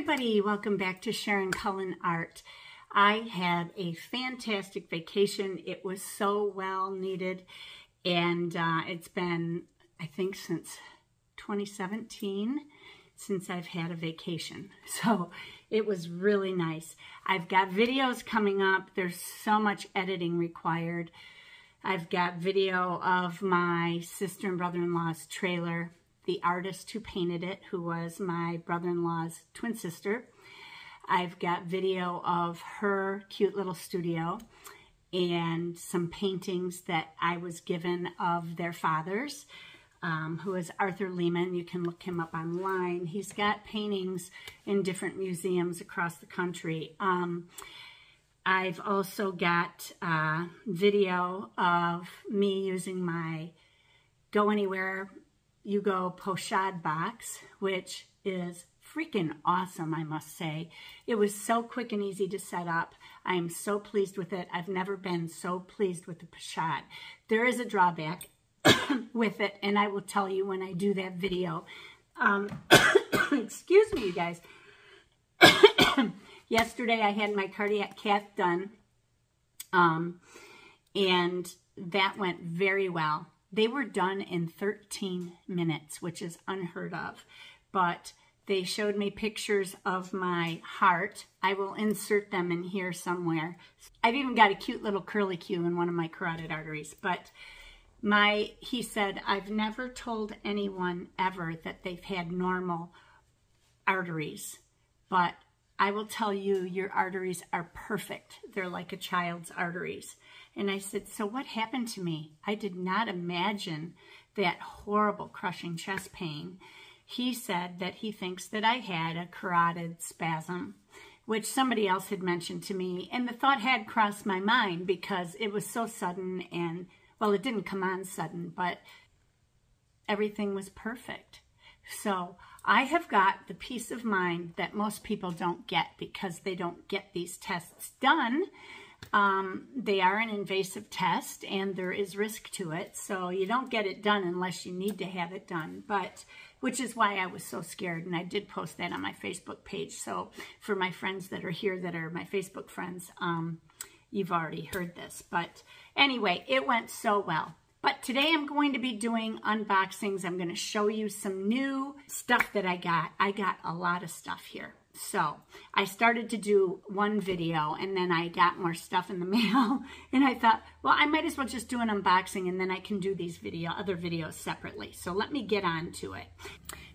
everybody, welcome back to sharoncullenart. I had a fantastic vacation. It was so well needed, and it's been, I think, since 2017 since I've had a vacation. So it was really nice. I've got videos coming up. There's so much editing required. I've got video of my sister and brother-in-law's trailer, the artist who painted it, who was my brother-in-law's twin sister. I've got video of her cute little studio and some paintings that I was given of their fathers, who is Arthur Lehman. You can look him up online. He's got paintings in different museums across the country. I've also got video of me using my Go Anywhere You Go pochade box, which is freaking awesome, I must say. It was so quick and easy to set up. I am so pleased with it. I've never been so pleased with the pochade. There is a drawback with it, and I will tell you when I do that video. Excuse me, you guys. Yesterday I had my cardiac cath done, and that went very well. They were done in 13 minutes, which is unheard of, but they showed me pictures of my heart. I will insert them in here somewhere. I've even got a cute little curly Q in one of my carotid arteries, but he said, I've never told anyone ever that they've had normal arteries, but I will tell you, your arteries are perfect. They're like a child's arteries. And I said, so what happened to me? I did not imagine that horrible crushing chest pain. He said that he thinks that I had a carotid spasm, which somebody else had mentioned to me. And the thought had crossed my mind because it was so sudden and, well, it didn't come on sudden, but everything was perfect. So I have got the peace of mind that most people don't get because they don't get these tests done. They are an invasive test and there is risk to it. So you don't get it done unless you need to have it done, which is why I was so scared. And I did post that on my Facebook page. So for my friends that are here that are my Facebook friends, you've already heard this. But anyway, it went so well. But today I'm going to be doing unboxings. I'm going to show you some new stuff that I got. I got a lot of stuff here. So I started to do one video and then I got more stuff in the mail and I thought, well, I might as well just do an unboxing and then I can do these other videos separately. So let me get on to it.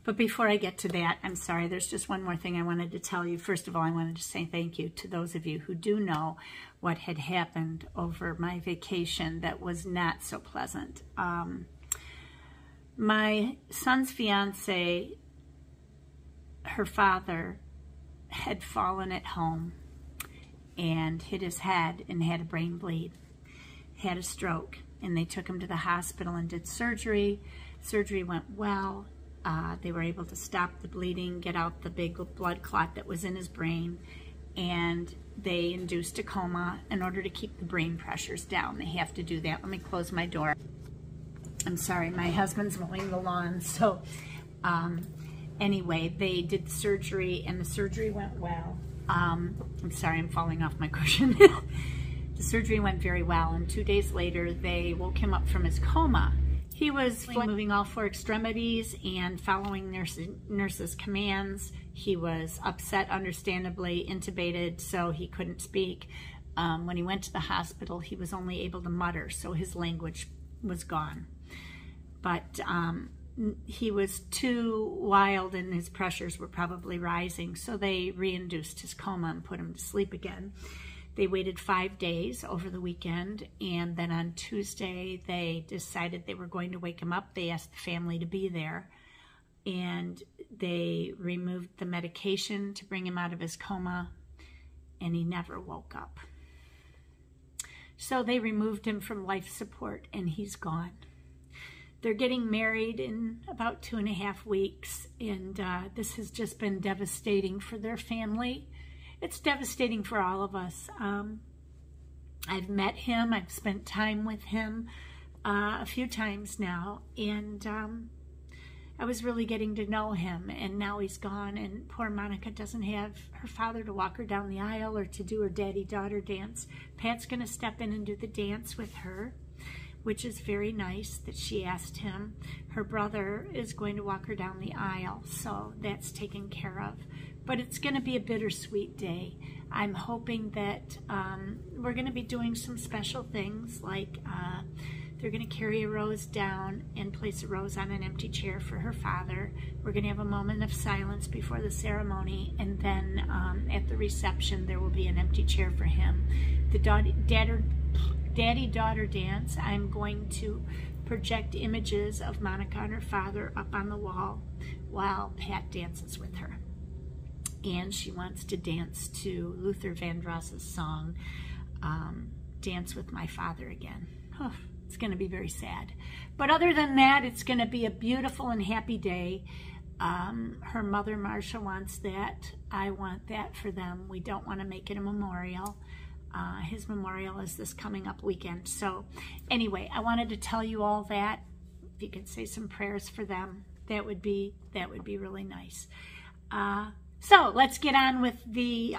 But before I get to that, I'm sorry, there's just one more thing I wanted to tell you. First of all, I wanted to say thank you to those of you who do know what had happened over my vacation that was not so pleasant. My son's fiance, her father, had fallen at home and hit his head and had a brain bleed, had a stroke, and they took him to the hospital and did surgery. Surgery went well. They were able to stop the bleeding, get out the big blood clot that was in his brain, and they induced a coma in order to keep the brain pressures down. They have to do that. Let me close my door. I'm sorry, my husband's mowing the lawn. So anyway, they did surgery and the surgery went well. I'm sorry, I'm falling off my cushion. The surgery went very well, and 2 days later, they woke him up from his coma. He was moving all four extremities and following nurses' commands. He was upset, understandably, intubated, so he couldn't speak. When he went to the hospital, he was only able to mutter, so his language was gone. But he was too wild and his pressures were probably rising, so they re-induced his coma and put him to sleep again. They waited 5 days over the weekend, and then on Tuesday they decided they were going to wake him up. They asked the family to be there, and they removed the medication to bring him out of his coma, and he never woke up. So they removed him from life support, and he's gone. They're getting married in about 2.5 weeks, and this has just been devastating for their family. It's devastating for all of us. I've met him. I've spent time with him a few times now, and I was really getting to know him, and now he's gone, and poor Monica doesn't have her father to walk her down the aisle or to do her daddy-daughter dance. Pat's going to step in and do the dance with her, which is very nice that she asked him. Her brother is going to walk her down the aisle, so that's taken care of. But it's going to be a bittersweet day. I'm hoping that we're going to be doing some special things, like they're going to carry a rose down and place a rose on an empty chair for her father. We're going to have a moment of silence before the ceremony, and then at the reception there will be an empty chair for him. The daddy-daughter dance, I'm going to project images of Monica and her father up on the wall while Pat dances with her. And she wants to dance to Luther Vandross's song, Dance with My Father Again. Oh, it's going to be very sad. But other than that, it's going to be a beautiful and happy day. Her mother, Marcia, wants that. I want that for them. We don't want to make it a memorial. His memorial is this coming up weekend. So anyway, I wanted to tell you all that. If you could say some prayers for them, that would be really nice. So let's get on with the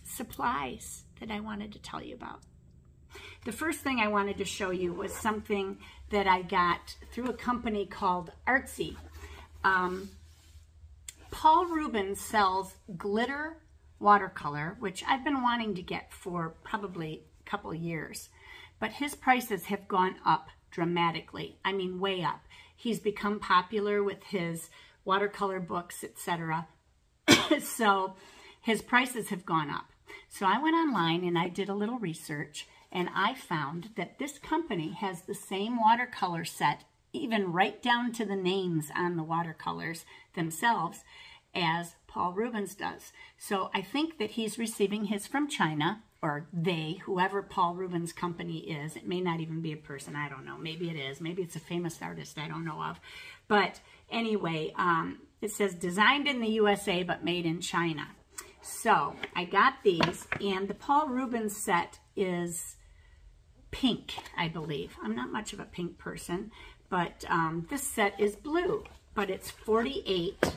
supplies that I wanted to tell you about. The first thing I wanted to show you was something that I got through a company called Artsy. Paul Rubens sells glitter watercolor, which I've been wanting to get for probably a couple of years. But his prices have gone up dramatically. I mean, way up. He's become popular with his watercolor books, etc. So his prices have gone up. So I went online and I did a little research, and I found that this company has the same watercolor set, even right down to the names on the watercolors themselves, as Paul Rubens does. So I think that he's receiving his from China, or they, whoever Paul Rubens' company is. It may not even be a person, I don't know. Maybe it is. Maybe it's a famous artist I don't know of. But anyway, it says designed in the USA but made in China. So I got these, and the Paul Rubens set is pink, I believe. I'm not much of a pink person, but this set is blue, but it's 48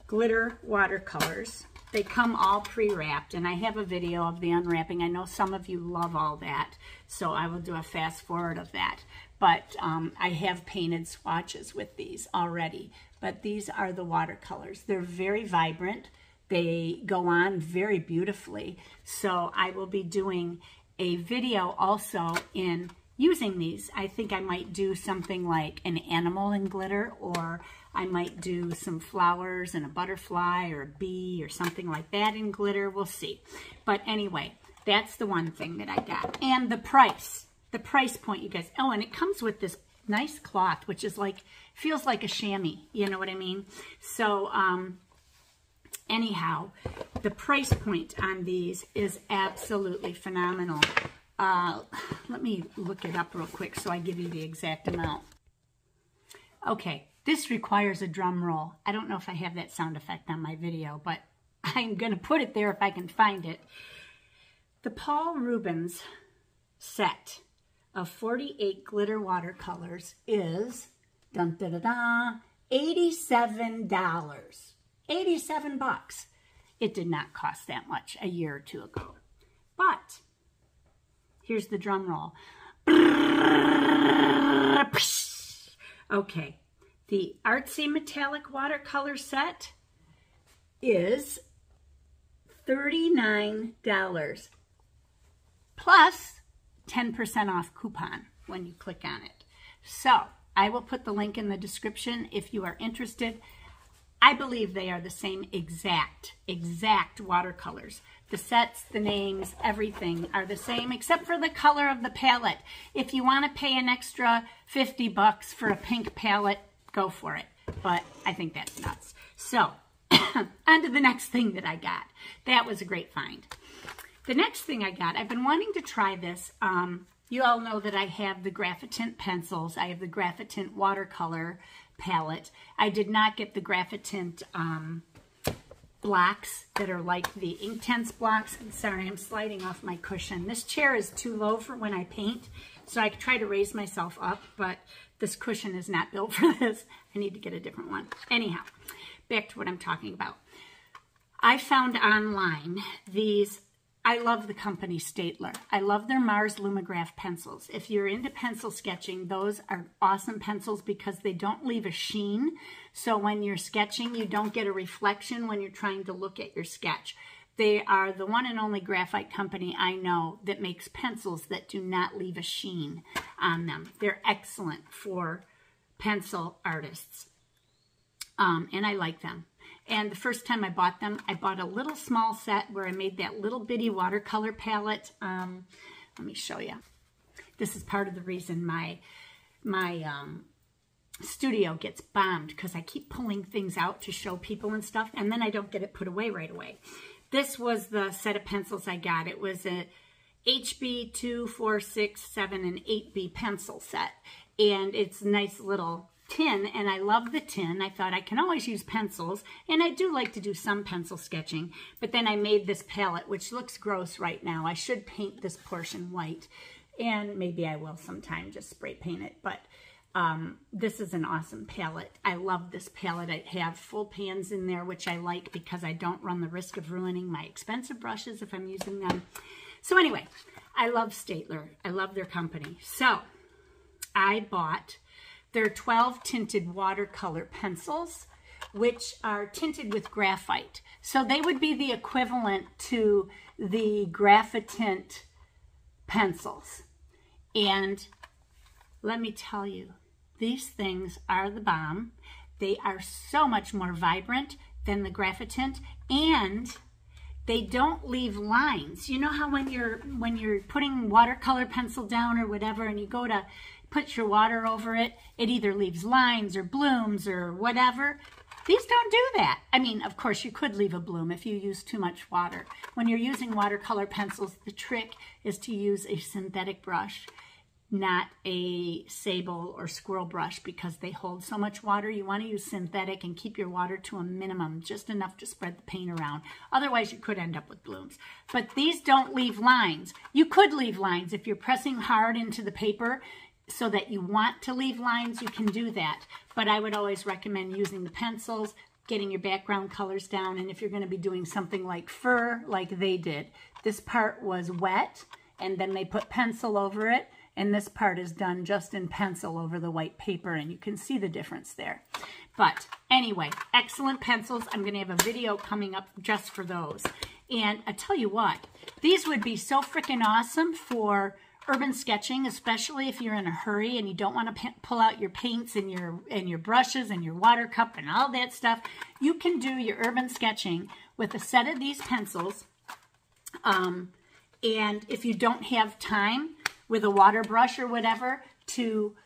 glitter watercolors. They come all pre-wrapped, and I have a video of the unwrapping. I know some of you love all that, so I will do a fast forward of that. But I have painted swatches with these already, but these are the watercolors. They're very vibrant. They go on very beautifully. So I will be doing a video also in using these. I think I might do something like an animal in glitter, or I might do some flowers and a butterfly or a bee or something like that in glitter. We'll see. But anyway, that's the one thing that I got. And the price point, you guys. Oh, and it comes with this nice cloth, which is like, feels like a chamois. You know what I mean? So, anyhow, the price point on these is absolutely phenomenal. Let me look it up real quick so I give you the exact amount. Okay, this requires a drum roll. I don't know if I have that sound effect on my video, but I'm going to put it there if I can find it. The Paul Rubens set of 48 glitter watercolors is, dun, da, da, da, $87. 87 bucks. It did not cost that much a year or two ago. But here's the drum roll. Okay, the Artsy metallic watercolor set is $39 plus 10% off coupon when you click on it. So I will put the link in the description if you are interested. I believe they are the same exact watercolors. The sets, the names, everything are the same except for the color of the palette. If you want to pay an extra 50 bucks for a pink palette, go for it. But I think that's nuts. So, on to the next thing that I got. That was a great find. The next thing I got, I've been wanting to try this. You all know that I have the Grifitti pencils. I have the Grifitti watercolor palette. I did not get the Grifitti blocks that are like the Inktense blocks. I'm sorry, I'm sliding off my cushion. This chair is too low for when I paint, So I try to raise myself up, but this cushion is not built for this. I need to get a different one. Anyhow, back to what I'm talking about. I found online these, I love the company Staedtler. I love their Mars Lumograph pencils. If you're into pencil sketching, those are awesome pencils because they don't leave a sheen. So when you're sketching, you don't get a reflection when you're trying to look at your sketch. They are the one and only graphite company I know that makes pencils that do not leave a sheen on them. They're excellent for pencil artists, and I like them. And the first time I bought them, I bought a little small set where I made that little bitty watercolor palette. Let me show you. This is part of the reason my studio gets bombed, because I keep pulling things out to show people and stuff, and then I don't get it put away right away. This was the set of pencils I got. It was a HB 2, 4, 6, 7, and 8B pencil set. And it's a nice little tin, and I love the tin. I thought I can always use pencils, and I do like to do some pencil sketching. But then I made this palette, which looks gross right now. I should paint this portion white, and maybe I will sometime, just spray paint it. But this is an awesome palette. I love this palette. I have full pans in there, which I like because I don't run the risk of ruining my expensive brushes if I'm using them. So anyway, I love Staedtler. I love their company. So I bought their 12 tinted watercolor pencils, which are tinted with graphite. So they would be the equivalent to the Grifitti pencils. And let me tell you, these things are the bomb. They are so much more vibrant than the Grifitti, and they don't leave lines. You know how when you're putting watercolor pencil down or whatever, and you go to put your water over it, it either leaves lines or blooms or whatever. These don't do that. I mean, of course, you could leave a bloom if you use too much water. When you're using watercolor pencils, the trick is to use a synthetic brush, not a sable or squirrel brush, because they hold so much water. You want to use synthetic and keep your water to a minimum, just enough to spread the paint around. Otherwise, you could end up with blooms. But these don't leave lines. You could leave lines if you're pressing hard into the paper so that you want to leave lines. You can do that. But I would always recommend using the pencils, getting your background colors down, and if you're going to be doing something like fur, like they did, this part was wet, and then they put pencil over it, and this part is done just in pencil over the white paper, and you can see the difference there. But anyway, excellent pencils. I'm going to have a video coming up just for those. And I tell you what, these would be so freaking awesome for urban sketching, especially if you're in a hurry and you don't want to pull out your paints and your brushes and your water cup and all that stuff. You can do your urban sketching with a set of these pencils. And if you don't have time with a water brush or whatever to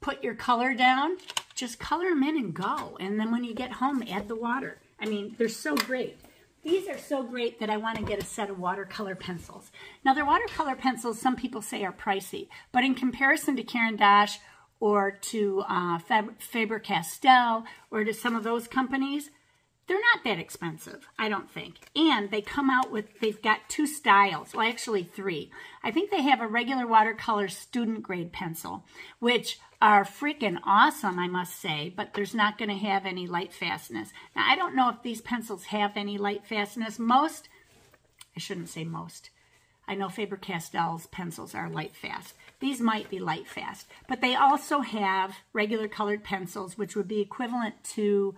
put your color down, just color them in and go. And then when you get home, add the water. I mean, they're so great. These are so great that I want to get a set of watercolor pencils. Now, their watercolor pencils, some people say, are pricey, but in comparison to Caran d'Ache or to Faber-Castell or to some of those companies, they're not that expensive, I don't think. And they come out with, they've got 2 styles, well, actually 3. I think they have a regular watercolor student grade pencil, which are freaking awesome, I must say, but there's not going to have any light fastness. Now, I don't know if these pencils have any light fastness. Most, I shouldn't say most. I know Faber-Castell's pencils are light fast. These might be light fast, but they also have regular colored pencils, which would be equivalent to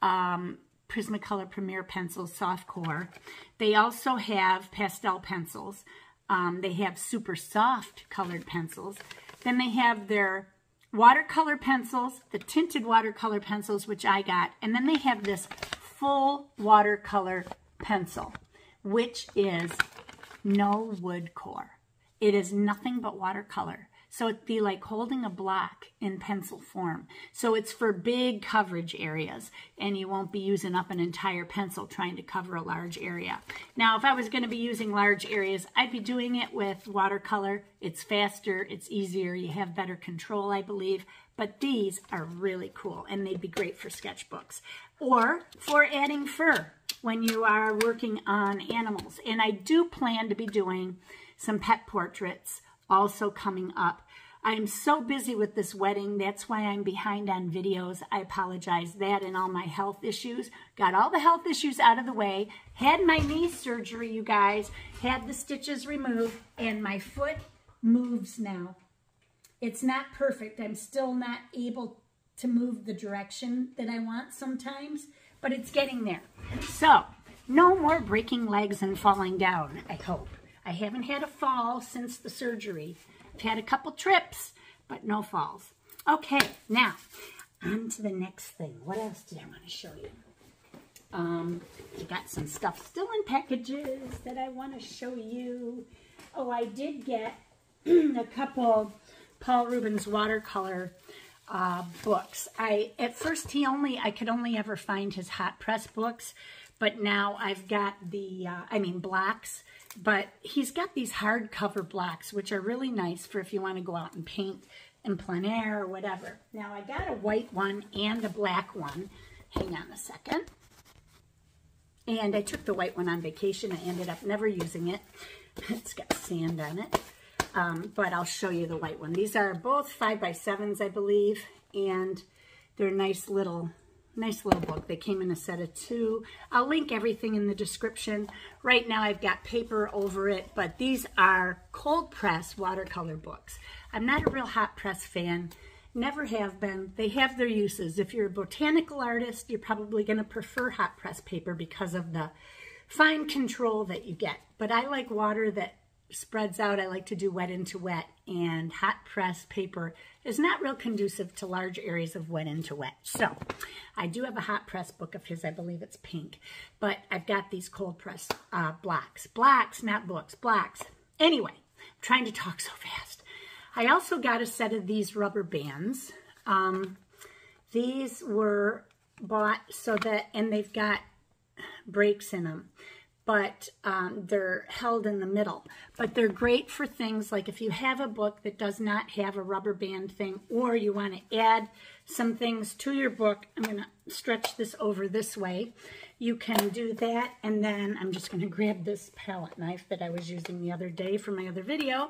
Prismacolor Premier pencils, soft core. They also have pastel pencils. They have super soft colored pencils. Then they have their watercolor pencils, the tinted watercolor pencils, which I got. And then they have this full watercolor pencil, which is no wood core. It is nothing but watercolor. So it'd be like holding a block in pencil form. So it's for big coverage areas, and you won't be using up an entire pencil trying to cover a large area. Now, if I was going to be using large areas, I'd be doing it with watercolor. It's faster, it's easier, you have better control, I believe. But these are really cool, and they'd be great for sketchbooks. Or for adding fur when you are working on animals. And I do plan to be doing some pet portraits also coming up. I'm so busy with this wedding. That's why I'm behind on videos. I apologize. That and all my health issues. Got all the health issues out of the way. Had my knee surgery, you guys. Had the stitches removed. And my foot moves now. It's not perfect. I'm still not able to move the direction that I want sometimes. But it's getting there. So, no more breaking legs and falling down, I hope. I haven't had a fall since the surgery. I've had a couple trips, but no falls. Okay, now, on to the next thing. What else did I want to show you? I got some stuff still in packages that I want to show you. Oh, I did get a couple Paul Rubens watercolor books. At first, I could only ever find his hot press books, but now I've got the, blocks. But he's got these hardcover blocks, which are really nice for if you want to go out and paint in plein air or whatever. Now, I got a white one and a black one. Hang on a second. And I took the white one on vacation. I ended up never using it. It's got sand on it. But I'll show you the white one. These are both 5x7s, I believe. And they're nice little book. They came in a set of 2. I'll link everything in the description. Right now I've got paper over it, but these are cold press watercolor books. I'm not a real hot press fan. Never have been. They have their uses. If you're a botanical artist, you're probably going to prefer hot press paper because of the fine control that you get. But I like water that spreads out. I like to do wet into wet, and hot press paper is not real conducive to large areas of wet into wet. So I do have a hot press book of his. I believe it's pink, but I've got these cold press blocks, not books, blocks. Anyway, I'm trying to talk so fast. I also got a set of these rubber bands. These were bought so that, and they've got breaks in them, but they're held in the middle. But they're great for things like if you have a book that does not have a rubber band thing, or you want to add some things to your book. I'm going to stretch this over this way. You can do that, and then I'm just going to grab this palette knife that I was using the other day for my other video.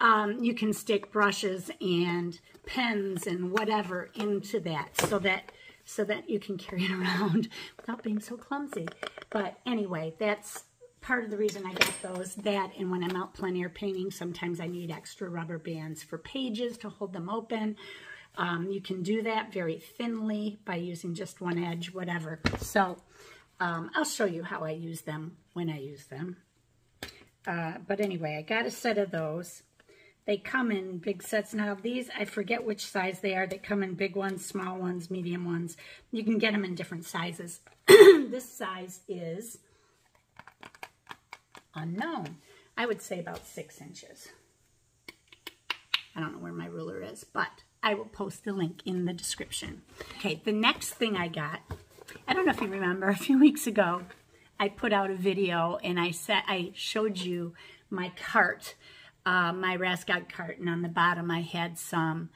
You can stick brushes and pens and whatever into that so that you can carry it around without being so clumsy. But anyway, that's part of the reason I got those. That, and when I'm out plein air painting, sometimes I need extra rubber bands for pages to hold them open. You can do that very thinly by using just one edge, whatever. So I'll show you how I use them when I use them. But anyway, I got a set of those. They come in big sets. Now these, I forget which size they are. They come in big ones, small ones, medium ones. You can get them in different sizes. This size is unknown. I would say about 6 inches. I don't know where my ruler is, but I will post the link in the description. Okay, the next thing I got, I don't know if you remember, a few weeks ago, I put out a video and I showed you my cart. My Rascot cart, and on the bottom I had some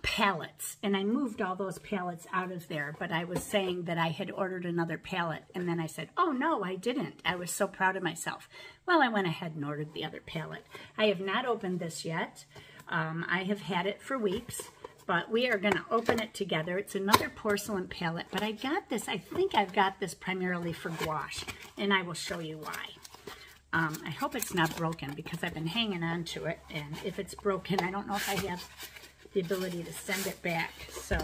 palettes, and I moved all those palettes out of there, but I was saying that I had ordered another palette, and then I said, oh no, I didn't. I was so proud of myself. Well, I went ahead and ordered the other palette. I have not opened this yet. I have had it for weeks, but we are going to open it together. It's another porcelain palette, but I got this, I think I've got this primarily for gouache, and I will show you why. I hope it's not broken because I've been hanging on to it, and if it's broken, I don't know if I have the ability to send it back. So,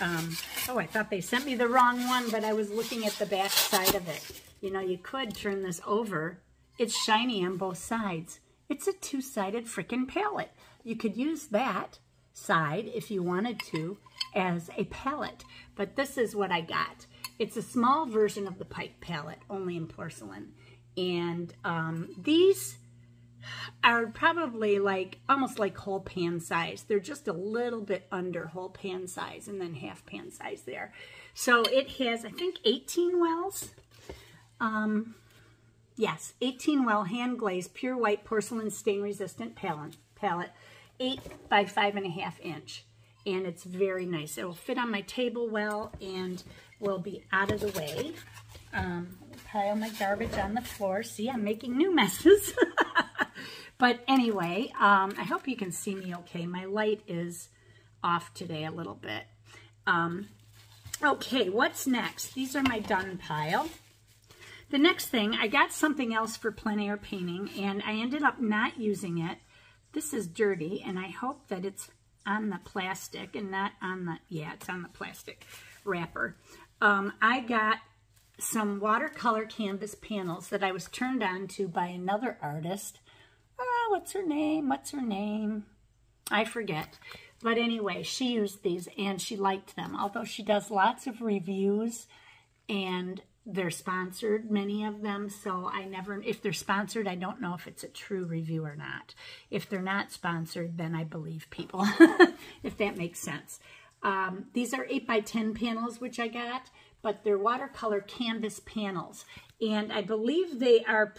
oh, I thought they sent me the wrong one, but I was looking at the back side of it. You know, you could turn this over. It's shiny on both sides. It's a two-sided frickin' palette. You could use that side if you wanted to as a palette, but this is what I got. It's a small version of the Pike palette, only in porcelain. And these are probably like, almost like whole pan size. They're just a little bit under whole pan size and then half pan size there. So it has, I think, 18 wells. Yes, 18 well hand glazed pure white porcelain stain resistant palette, 8 by 5.5 inch. And it's very nice. It will fit on my table well and will be out of the way. Pile my garbage on the floor. See, I'm making new messes. But anyway, I hope you can see me okay. My light is off today a little bit. Okay, what's next? These are my done pile. The next thing, I got something else for plein air painting, and I ended up not using it. This is dirty, and I hope that it's on the plastic and not on the, yeah, it's on the plastic wrapper. I got some watercolor canvas panels that I was turned on to by another artist. Oh, what's her name? What's her name? I forget. But anyway, she used these and she liked them. Although she does lots of reviews and they're sponsored, many of them. So I never, if they're sponsored, I don't know if it's a true review or not. If they're not sponsored, then I believe people, if that makes sense. These are 8x10 panels, which I got, but they're watercolor canvas panels. And I believe they are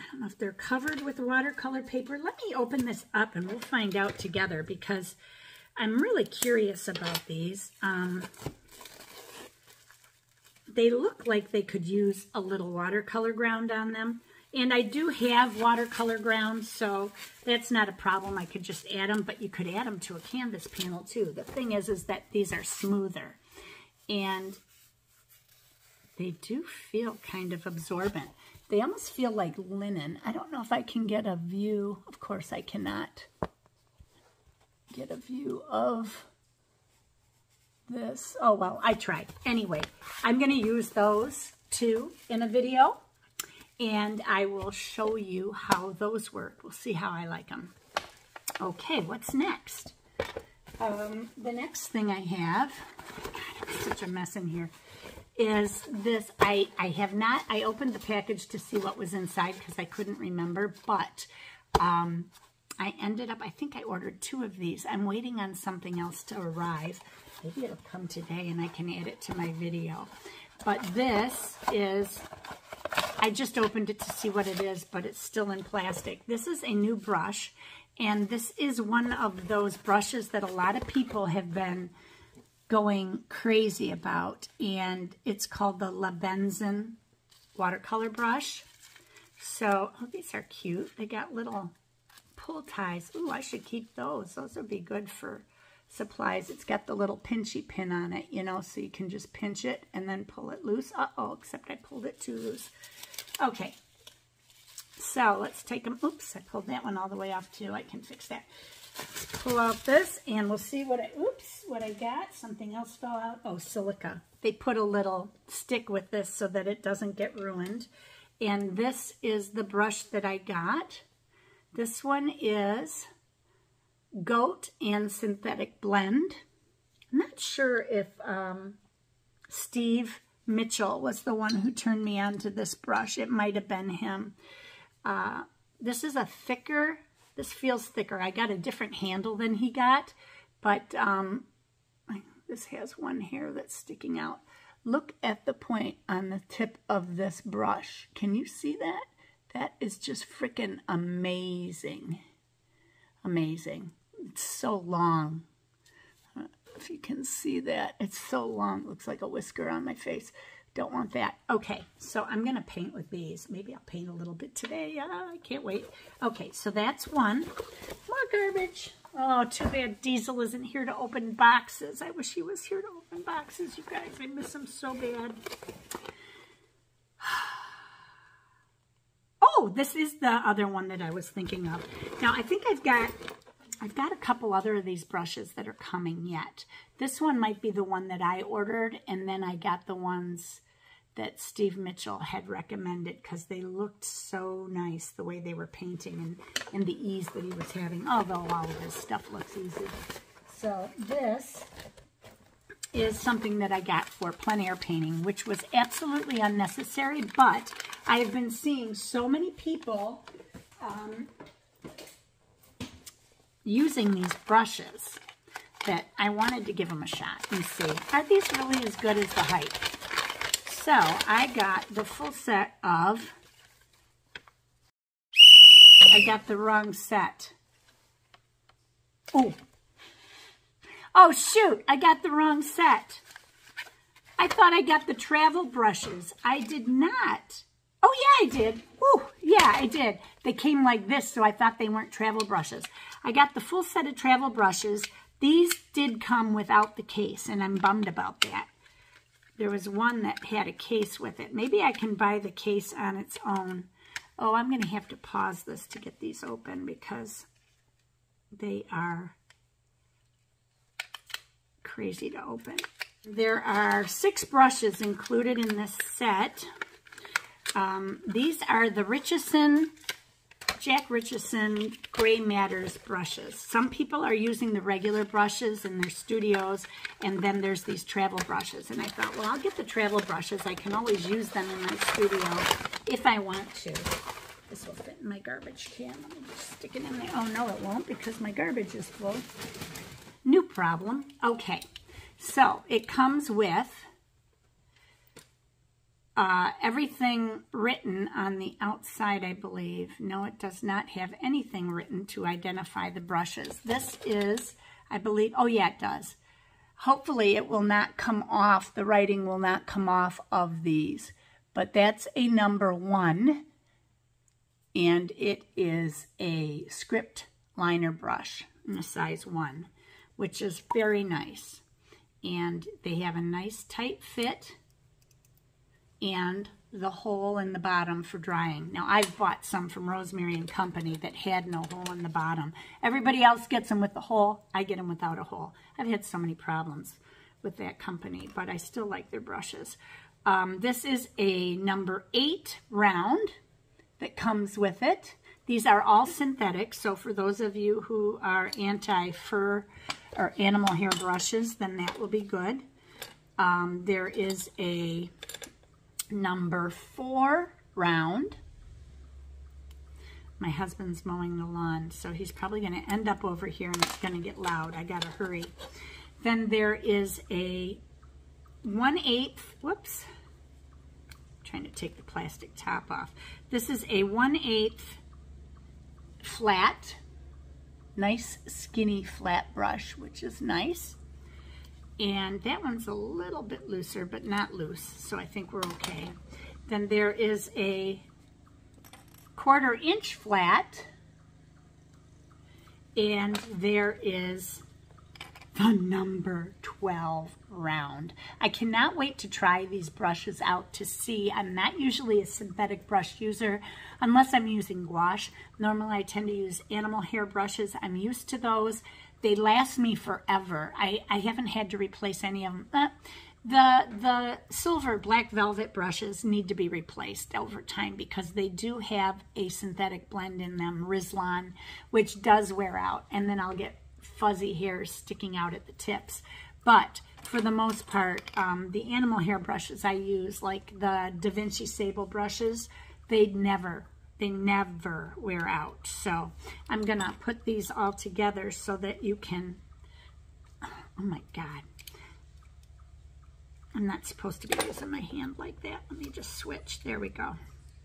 I don't know if they're covered with watercolor paper. Let me open this up and we'll find out together because I'm really curious about these. They look like they could use a little watercolor ground on them. And I do have watercolor ground, so that's not a problem. I could just add them, but you could add them to a canvas panel too. The thing is that these are smoother. And they do feel kind of absorbent. They almost feel like linen. I don't know if I can get a view. Of course, I cannot get a view of this. Oh, well, I tried. Anyway, I'm going to use those too in a video, and I will show you how those work. We'll see how I like them. Okay, what's next? The next thing I have, God, it's such a mess in here, is this. I opened the package to see what was inside because I couldn't remember, but I ended up, I think I ordered 2 of these. I'm waiting on something else to arrive. Maybe it'll come today and I can add it to my video. But this is, I just opened it to see what it is, but it's still in plastic. This is a new brush, and this is one of those brushes that a lot of people have been going crazy about, and it's called the Lebensen watercolor brush. So, oh, these are cute. They got little pull ties. Ooh, I should keep those. Those would be good for supplies. It's got the little pinchy pin on it, you know, so you can just pinch it and then pull it loose. Uh-oh, except I pulled it too loose. Okay, so let's take them. Oops, I pulled that one all the way off too. I can fix that. Let's pull out this and we'll see what I got. Something else fell out. Oh, silica. They put a little stick with this so that it doesn't get ruined. And this is the brush that I got. This one is Goat and Synthetic Blend. I'm not sure if Steve Mitchell was the one who turned me on to this brush. It might have been him. This is a thicker, this feels thicker. I got a different handle than he got, but this has one hair that's sticking out. Look at the point on the tip of this brush. Can you see that? That is just freaking amazing. Amazing. It's so long. If you can see that, it's so long. It looks like a whisker on my face. Don't want that. Okay, so I'm going to paint with these. Maybe I'll paint a little bit today. I can't wait. Okay, so that's one. More garbage. Oh, too bad Diesel isn't here to open boxes. I wish he was here to open boxes, you guys. I miss him so bad. Oh, this is the other one that I was thinking of. Now, I think I've got a couple other of these brushes that are coming yet. This one might be the one that I ordered, and then I got the ones that Steve Mitchell had recommended because they looked so nice the way they were painting and the ease that he was having, although all of his stuff looks easy. So this is something that I got for plein air painting, which was absolutely unnecessary, but I have been seeing so many people using these brushes that I wanted to give them a shot and see, are these really as good as the hype? So I got the full set of, I got the wrong set. Oh shoot, I got the wrong set. I thought I got the travel brushes. I did not. Oh yeah, I did. Ooh, yeah, I did. They came like this, so I thought they weren't travel brushes. I got the full set of travel brushes. These did come without the case, and I'm bummed about that. There was one that had a case with it. Maybe I can buy the case on its own. Oh, I'm going to have to pause this to get these open because they are crazy to open. There are 6 brushes included in this set. These are the Jack Richardson Gray Matters brushes. Some people are using the regular brushes in their studios, and then there's these travel brushes. And I thought, well, I'll get the travel brushes. I can always use them in my studio if I want to. This will fit in my garbage can. Let me just stick it in there. Oh, no, it won't because my garbage is full. New problem. Okay, so it comes with everything written on the outside, I believe. No, it does not have anything written to identify the brushes. This is, I believe, oh yeah, it does. Hopefully it will not come off, the writing will not come off of these. But that's a number 1, and it is a script liner brush in a size 1, which is very nice. And they have a nice tight fit and the hole in the bottom for drying. Now, I've bought some from Rosemary and Company that had no hole in the bottom. Everybody else gets them with the hole. I get them without a hole. I've had so many problems with that company, but I still like their brushes. This is a number 8 round that comes with it. These are all synthetic, so for those of you who are anti-fur or animal hair brushes, then that will be good. There is a number 4 round. My husband's mowing the lawn, so he's probably going to end up over here and it's going to get loud. I got to hurry. Then there is a 1/8, whoops, I'm trying to take the plastic top off. This is a 1/8 flat, nice skinny flat brush, which is nice. And that one's a little bit looser, but not loose, so I think we're okay. Then there is a 1/4 inch flat, and there is the number 12 round. I cannot wait to try these brushes out to see. I'm not usually a synthetic brush user unless I'm using gouache. Normally I tend to use animal hair brushes. I'm used to those. They last me forever. I haven't had to replace any of them. The silver black velvet brushes need to be replaced over time because they do have a synthetic blend in them, Richeson, which does wear out, and then I'll get fuzzy hairs sticking out at the tips. But for the most part, the animal hair brushes I use, like the Da Vinci Sable brushes, they never wear out. So I'm gonna put these all together so that you can, oh my God, I'm not supposed to be using my hand like that. Let me just switch. There we go.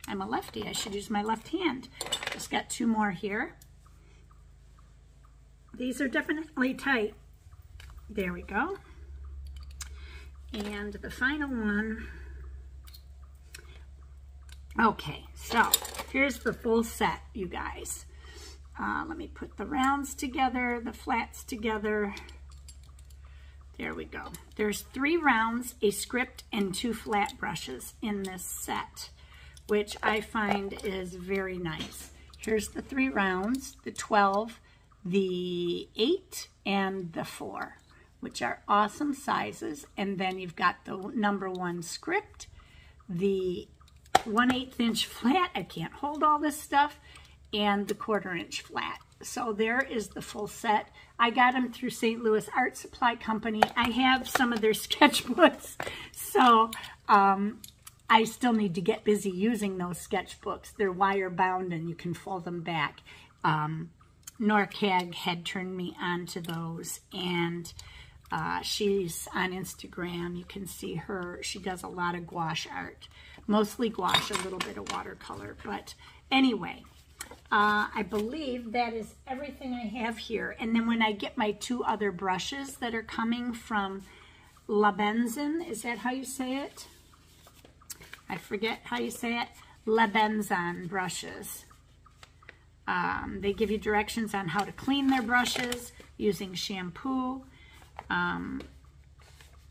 I'm a lefty. I should use my left hand. Just got 2 more here. These are definitely tight. There we go. And the final one. Okay, so here's the full set, you guys. Let me put the rounds together, the flats together. There we go. There's 3 rounds, a script, and 2 flat brushes in this set, which I find is very nice. Here's the 3 rounds, the 12, the 8, and the 4, which are awesome sizes. And then you've got the number 1 script, the 1/8 inch flat, I can't hold all this stuff, and the 1/4 inch flat. So there is the full set. I got them through St. Louis Art Supply Company. I have some of their sketchbooks, so I still need to get busy using those sketchbooks. They're wire bound and you can fold them back. Norcag had turned me on to those, and she's on Instagram. You can see her. She does a lot of gouache art. Mostly gouache, a little bit of watercolor. But anyway, I believe that is everything I have here. And then when I get my 2 other brushes that are coming from Lebensen, is that how you say it? I forget how you say it. Lebensen Brushes. They give you directions on how to clean their brushes using shampoo. And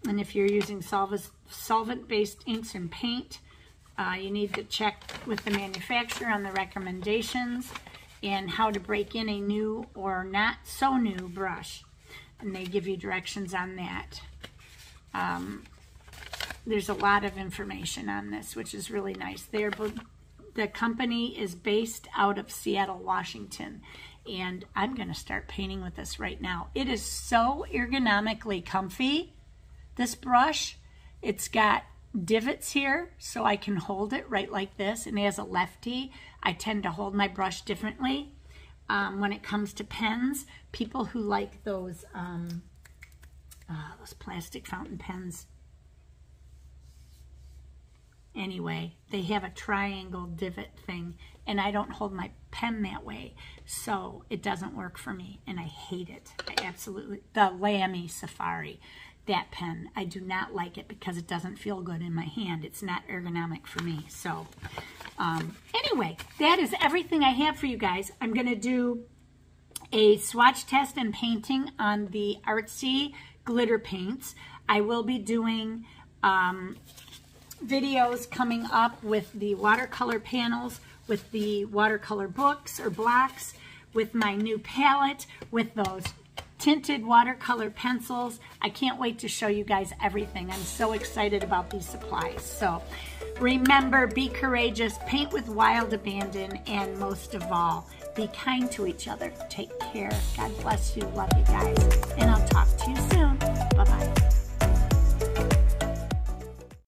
if you're using solvent-based inks and paint, you need to check with the manufacturer on the recommendations and how to break in a new or not so new brush. And they give you directions on that. There's a lot of information on this, which is really nice. The company is based out of Seattle, Washington, and I'm going to start painting with this right now. It is so ergonomically comfy, this brush. It's got divots here, so I can hold it right like this, and as a lefty, I tend to hold my brush differently. When it comes to pens, people who like those plastic fountain pens, anyway, they have a triangle divot thing, and I don't hold my pen that way, so it doesn't work for me, and I hate it. I absolutely, the Lamy Safari, that pen, I do not like it because it doesn't feel good in my hand. It's not ergonomic for me. So anyway, that is everything I have for you guys. I'm going to do a swatch test and painting on the Artsy glitter paints. I will be doing videos coming up with the watercolor panels, with the watercolor books or blocks, with my new palette, with those tinted watercolor pencils. I can't wait to show you guys everything. I'm so excited about these supplies. So remember, be courageous, paint with wild abandon, and most of all, be kind to each other. Take care. God bless you. Love you guys. And I'll talk to you soon. Bye-bye.